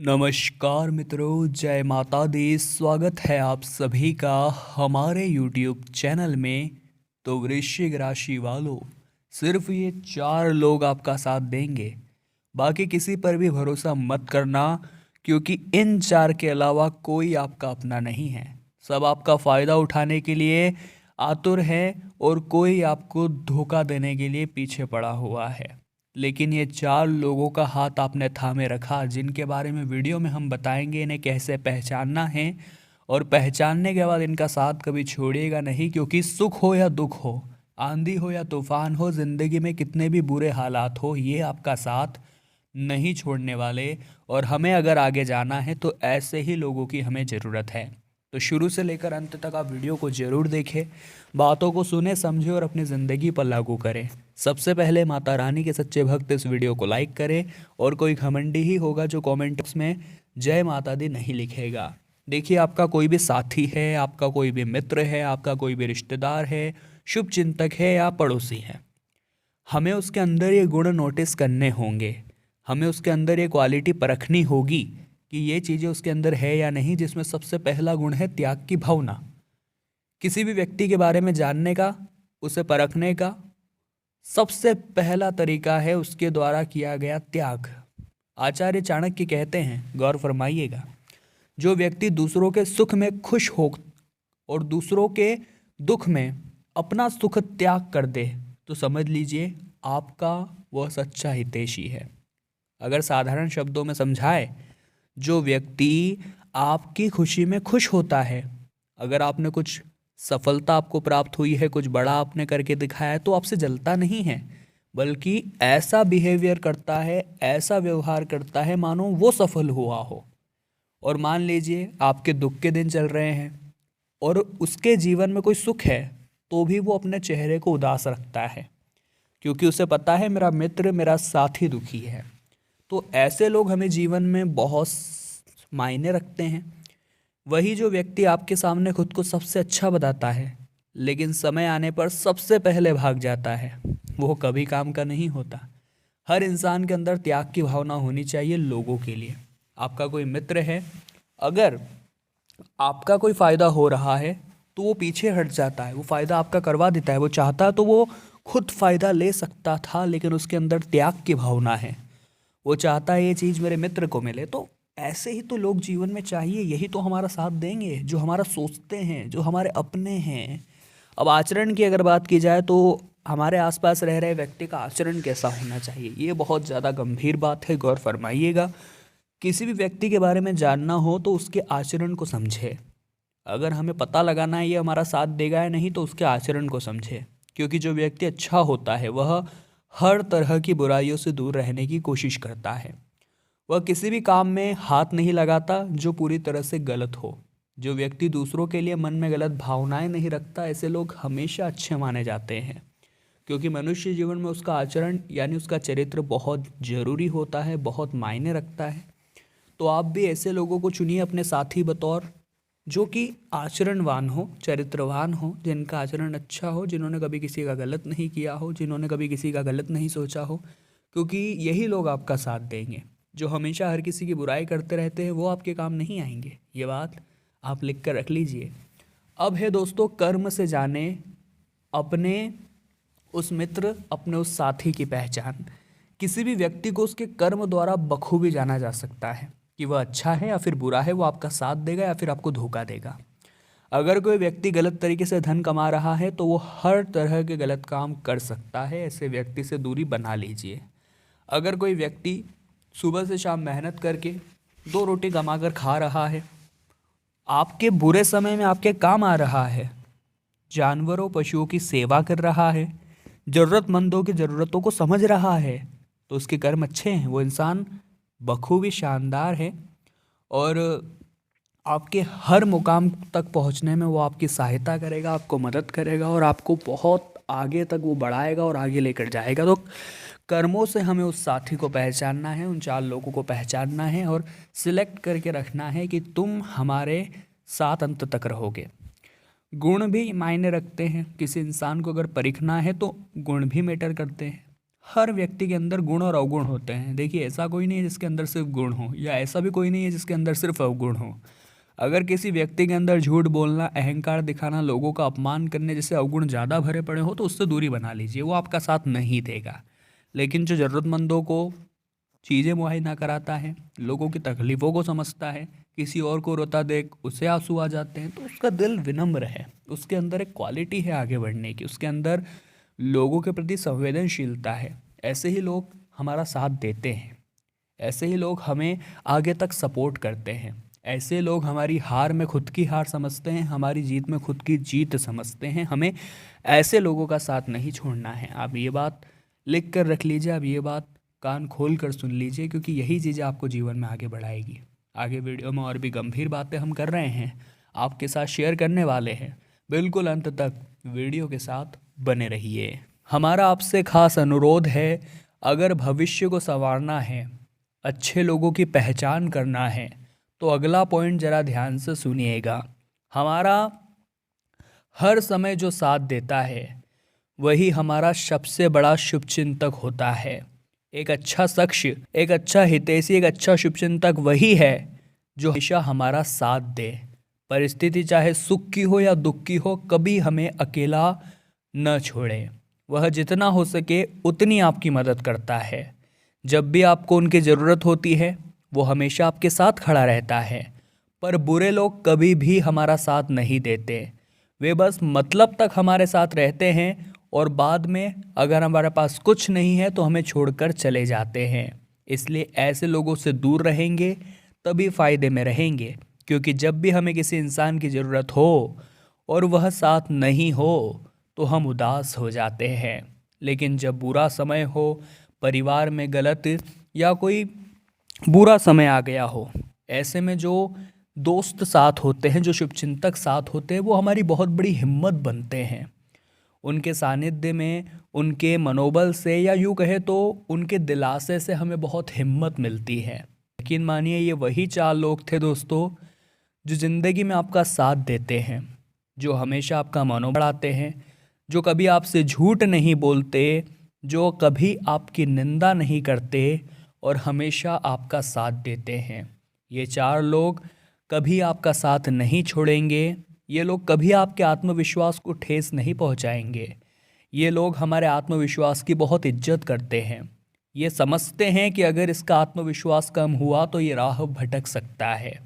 नमस्कार मित्रों, जय माता दी। स्वागत है आप सभी का हमारे YouTube चैनल में। तो वृश्चिक राशि वालों, सिर्फ ये 4 लोग आपका साथ देंगे। बाकी किसी पर भी भरोसा मत करना, क्योंकि इन 4 के अलावा कोई आपका अपना नहीं है। सब आपका फ़ायदा उठाने के लिए आतुर है और कोई आपको धोखा देने के लिए पीछे पड़ा हुआ है। लेकिन ये 4 लोगों का हाथ आपने थामे रखा, जिनके बारे में वीडियो में हम बताएंगे इन्हें कैसे पहचानना है। और पहचानने के बाद इनका साथ कभी छोड़िएगा नहीं, क्योंकि सुख हो या दुख हो, आंधी हो या तूफान हो, ज़िंदगी में कितने भी बुरे हालात हो, ये आपका साथ नहीं छोड़ने वाले। और हमें अगर आगे जाना है तो ऐसे ही लोगों की हमें ज़रूरत है। तो शुरू से लेकर अंत तक आप वीडियो को ज़रूर देखें, बातों को सुने समझे और अपनी ज़िंदगी पर लागू करें। सबसे पहले माता रानी के सच्चे भक्त इस वीडियो को लाइक करें, और कोई घमंडी ही होगा जो कमेंट्स में जय माता दी नहीं लिखेगा। देखिए, आपका कोई भी साथी है, आपका कोई भी मित्र है, आपका कोई भी रिश्तेदार है, शुभ चिंतक है या पड़ोसी है, हमें उसके अंदर ये गुण नोटिस करने होंगे। हमें उसके अंदर ये क्वालिटी परखनी होगी कि ये चीज़ें उसके अंदर है या नहीं, जिसमें सबसे पहला गुण है त्याग की भावना। किसी भी व्यक्ति के बारे में जानने का, उसे परखने का सबसे पहला तरीका है उसके द्वारा किया गया त्याग। आचार्य चाणक्य कहते हैं, गौर फरमाइएगा, जो व्यक्ति दूसरों के सुख में खुश हो और दूसरों के दुख में अपना सुख त्याग कर दे, तो समझ लीजिए आपका वह सच्चा हितैषी है। अगर साधारण शब्दों में समझाए, जो व्यक्ति आपकी खुशी में खुश होता है, अगर आपने कुछ सफलता आपको प्राप्त हुई है, कुछ बड़ा आपने करके दिखाया है, तो आपसे जलता नहीं है, बल्कि ऐसा बिहेवियर करता है, ऐसा व्यवहार करता है मानो वो सफल हुआ हो। और मान लीजिए आपके दुख के दिन चल रहे हैं और उसके जीवन में कोई सुख है, तो भी वो अपने चेहरे को उदास रखता है, क्योंकि उसे पता है मेरा मित्र, मेरा साथी दुखी है। तो ऐसे लोग हमें जीवन में बहुत मायने रखते हैं। वही जो व्यक्ति आपके सामने खुद को सबसे अच्छा बताता है, लेकिन समय आने पर सबसे पहले भाग जाता है, वो कभी काम का नहीं होता। हर इंसान के अंदर त्याग की भावना होनी चाहिए लोगों के लिए। आपका कोई मित्र है, अगर आपका कोई फ़ायदा हो रहा है तो वो पीछे हट जाता है, वो फ़ायदा आपका करवा देता है। वो चाहता तो वो खुद फ़ायदा ले सकता था, लेकिन उसके अंदर त्याग की भावना है। वो चाहता है ये चीज़ मेरे मित्र को मिले। तो ऐसे ही तो लोग जीवन में चाहिए, यही तो हमारा साथ देंगे, जो हमारा सोचते हैं, जो हमारे अपने हैं। अब आचरण की अगर बात की जाए, तो हमारे आसपास रह रहे व्यक्ति का आचरण कैसा होना चाहिए, ये बहुत ज़्यादा गंभीर बात है, गौर फरमाइएगा। किसी भी व्यक्ति के बारे में जानना हो तो उसके आचरण को समझे। अगर हमें पता लगाना है ये हमारा साथ देगा या नहीं, तो उसके आचरण को समझे। क्योंकि जो व्यक्ति अच्छा होता है वह हर तरह की बुराइयों से दूर रहने की कोशिश करता है। वह किसी भी काम में हाथ नहीं लगाता जो पूरी तरह से गलत हो। जो व्यक्ति दूसरों के लिए मन में गलत भावनाएं नहीं रखता, ऐसे लोग हमेशा अच्छे माने जाते हैं। क्योंकि मनुष्य जीवन में उसका आचरण यानी उसका चरित्र बहुत ज़रूरी होता है, बहुत मायने रखता है। तो आप भी ऐसे लोगों को चुनिए अपने साथी बतौर, जो कि आचरणवान हो, चरित्रवान हो, जिनका आचरण अच्छा हो, जिन्होंने कभी किसी का गलत नहीं किया हो, जिन्होंने कभी किसी का गलत नहीं सोचा हो। क्योंकि यही लोग आपका साथ देंगे। जो हमेशा हर किसी की बुराई करते रहते हैं वो आपके काम नहीं आएंगे। ये बात आप लिख कर रख लीजिए। अब है दोस्तों, कर्म से जाने अपने उस मित्र, अपने उस साथी की पहचान। किसी भी व्यक्ति को उसके कर्म द्वारा बखूबी जाना जा सकता है कि वह अच्छा है या फिर बुरा है, वो आपका साथ देगा या फिर आपको धोखा देगा। अगर कोई व्यक्ति गलत तरीके से धन कमा रहा है तो वो हर तरह के गलत काम कर सकता है, ऐसे व्यक्ति से दूरी बना लीजिए। अगर कोई व्यक्ति सुबह से शाम मेहनत करके 2 रोटी कमा कर खा रहा है, आपके बुरे समय में आपके काम आ रहा है, जानवरों पशुओं की सेवा कर रहा है, ज़रूरतमंदों की ज़रूरतों को समझ रहा है, तो उसके कर्म अच्छे हैं। वो इंसान बखूबी शानदार है और आपके हर मुकाम तक पहुंचने में वो आपकी सहायता करेगा, आपको मदद करेगा और आपको बहुत आगे तक वो बढ़ाएगा और आगे लेकर जाएगा। तो कर्मों से हमें उस साथी को पहचानना है, उन 4 लोगों को पहचानना है और सिलेक्ट करके रखना है कि तुम हमारे साथ अंत तक रहोगे। गुण भी मायने रखते हैं। किसी इंसान को अगर परखना है तो गुण भी मैटर करते हैं। हर व्यक्ति के अंदर गुण और अवगुण होते हैं। देखिए, ऐसा कोई नहीं है जिसके अंदर सिर्फ गुण हो, या ऐसा भी कोई नहीं है जिसके अंदर सिर्फ अवगुण हो। अगर किसी व्यक्ति के अंदर झूठ बोलना, अहंकार दिखाना, लोगों का अपमान करने जैसे अवगुण ज़्यादा भरे पड़े हो तो उससे दूरी बना लीजिए, वो आपका साथ नहीं देगा। लेकिन जो ज़रूरतमंदों को चीज़ें मुहैया कराता है, लोगों की तकलीफ़ों को समझता है, किसी और को रोता देख उसे आंसू आ जाते हैं, तो उसका दिल विनम्र है, उसके अंदर एक क्वालिटी है आगे बढ़ने की, उसके अंदर लोगों के प्रति संवेदनशीलता है। ऐसे ही लोग हमारा साथ देते हैं, ऐसे ही लोग हमें आगे तक सपोर्ट करते हैं, ऐसे लोग हमारी हार में खुद की हार समझते हैं, हमारी जीत में खुद की जीत समझते हैं। हमें ऐसे लोगों का साथ नहीं छोड़ना है। आप ये बात लिख कर रख लीजिए, आप ये बात कान खोल कर सुन लीजिए, क्योंकि यही चीज़ें आपको जीवन में आगे बढ़ाएगी। आगे वीडियो में और भी गंभीर बातें हम कर रहे हैं, आपके साथ शेयर करने वाले हैं। बिल्कुल अंत तक वीडियो के साथ बने रहिए। हमारा आपसे खास अनुरोध है, अगर भविष्य को संवारना है, अच्छे लोगों की पहचान करना है, तो अगला पॉइंट ज़रा ध्यान से सुनिएगा। हमारा हर समय जो साथ देता है वही हमारा सबसे बड़ा शुभचिंतक होता है। एक अच्छा शख्स, एक अच्छा हितैषी, एक अच्छा शुभचिंतक वही है जो हमेशा हमारा साथ दे। परिस्थिति चाहे सुख की हो या दुख की हो, कभी हमें अकेला न छोड़े। वह जितना हो सके उतनी आपकी मदद करता है। जब भी आपको उनकी ज़रूरत होती है वो हमेशा आपके साथ खड़ा रहता है। पर बुरे लोग कभी भी हमारा साथ नहीं देते, वे बस मतलब तक हमारे साथ रहते हैं और बाद में अगर हमारे पास कुछ नहीं है तो हमें छोड़कर चले जाते हैं। इसलिए ऐसे लोगों से दूर रहेंगे तभी फ़ायदे में रहेंगे, क्योंकि जब भी हमें किसी इंसान की ज़रूरत हो और वह साथ नहीं हो तो हम उदास हो जाते हैं। लेकिन जब बुरा समय हो, परिवार में गलत या कोई बुरा समय आ गया हो, ऐसे में जो दोस्त साथ होते हैं, जो शुभचिंतक साथ होते हैं, वो हमारी बहुत बड़ी हिम्मत बनते हैं। उनके सानिध्य में, उनके मनोबल से, या यूँ कहे तो उनके दिलासे से हमें बहुत हिम्मत मिलती है। यकीन मानिए, ये वही 4 लोग थे दोस्तों जो ज़िंदगी में आपका साथ देते हैं, जो हमेशा आपका मनोबल बढ़ाते हैं, जो कभी आपसे झूठ नहीं बोलते, जो कभी आपकी निंदा नहीं करते और हमेशा आपका साथ देते हैं। ये 4 लोग कभी आपका साथ नहीं छोड़ेंगे। ये लोग कभी आपके आत्मविश्वास को ठेस नहीं पहुंचाएंगे। ये लोग हमारे आत्मविश्वास की बहुत इज्जत करते हैं। ये समझते हैं कि अगर इसका आत्मविश्वास कम हुआ तो ये राह भटक सकता है।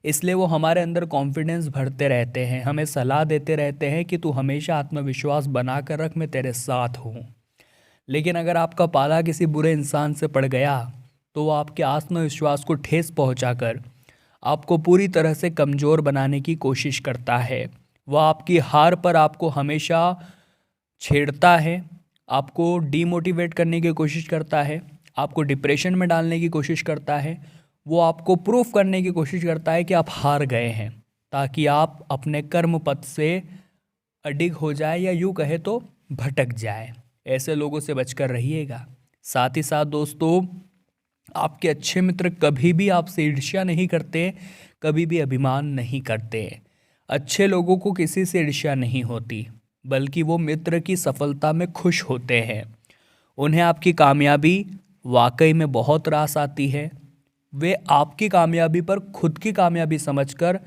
इसलिए वो हमारे अंदर कॉन्फिडेंस भरते रहते हैं, हमें सलाह देते रहते हैं कि तू हमेशा आत्मविश्वास बना कर रख, मैं तेरे साथ हूँ। लेकिन अगर आपका पाला किसी बुरे इंसान से पड़ गया तो वो आपके आत्मविश्वास को ठेस पहुंचाकर आपको पूरी तरह से कमज़ोर बनाने की कोशिश करता है। वह आपकी हार पर आपको हमेशा छेड़ता है, आपको डीमोटिवेट करने की कोशिश करता है, आपको डिप्रेशन में डालने की कोशिश करता है। वो आपको प्रूफ करने की कोशिश करता है कि आप हार गए हैं, ताकि आप अपने कर्म पथ से अडिग हो जाए, या यूँ कहे तो भटक जाए। ऐसे लोगों से बचकर रहिएगा। साथ ही साथ दोस्तों, आपके अच्छे मित्र कभी भी आपसे ईर्ष्या नहीं करते, कभी भी अभिमान नहीं करते। अच्छे लोगों को किसी से ईर्ष्या नहीं होती, बल्कि वो मित्र की सफलता में खुश होते हैं। उन्हें आपकी कामयाबी वाकई में बहुत रास आती है। वे आपकी कामयाबी पर खुद की कामयाबी समझकर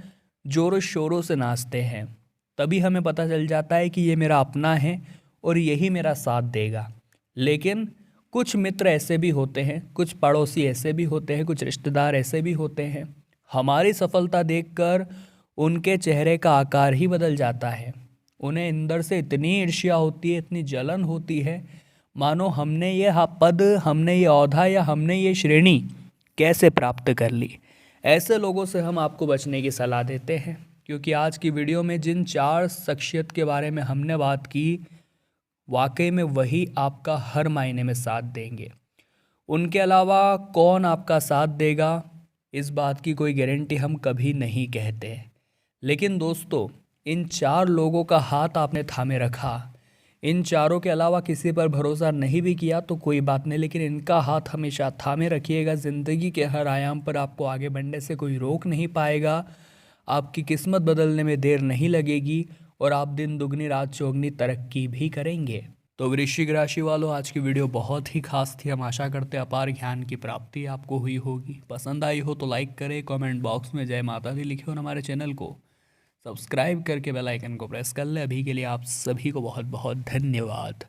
ज़ोरों शोरों से नाचते हैं। तभी हमें पता चल जाता है कि ये मेरा अपना है और यही मेरा साथ देगा। लेकिन कुछ मित्र ऐसे भी होते हैं, कुछ पड़ोसी ऐसे भी होते हैं, कुछ रिश्तेदार ऐसे भी होते हैं, हमारी सफलता देखकर उनके चेहरे का आकार ही बदल जाता है। उन्हें अंदर से इतनी ईर्ष्या होती है, इतनी जलन होती है, मानो हमने ये पद, हमने ये ओहदा या हमने ये श्रेणी कैसे प्राप्त कर ली। ऐसे लोगों से हम आपको बचने की सलाह देते हैं, क्योंकि आज की वीडियो में जिन 4 शख्सियत के बारे में हमने बात की, वाकई में वही आपका हर मायने में साथ देंगे। उनके अलावा कौन आपका साथ देगा, इस बात की कोई गारंटी हम कभी नहीं कहते। लेकिन दोस्तों, इन 4 लोगों का हाथ आपने थामे रखा, इन चारों के अलावा किसी पर भरोसा नहीं भी किया तो कोई बात नहीं, लेकिन इनका हाथ हमेशा थामे रखिएगा। ज़िंदगी के हर आयाम पर आपको आगे बढ़ने से कोई रोक नहीं पाएगा। आपकी किस्मत बदलने में देर नहीं लगेगी और आप दिन दुगनी रात चौगनी तरक्की भी करेंगे। तो वृश्चिक राशि वालों, आज की वीडियो बहुत ही खास थी। हम आशा करते हैं अपार ज्ञान की प्राप्ति आपको हुई होगी। पसंद आई हो तो लाइक करें, कमेंट बॉक्स में जय माता दी लिखे और हमारे चैनल को सब्सक्राइब करके बेल आइकन को प्रेस कर ले। अभी के लिए आप सभी को बहुत बहुत धन्यवाद।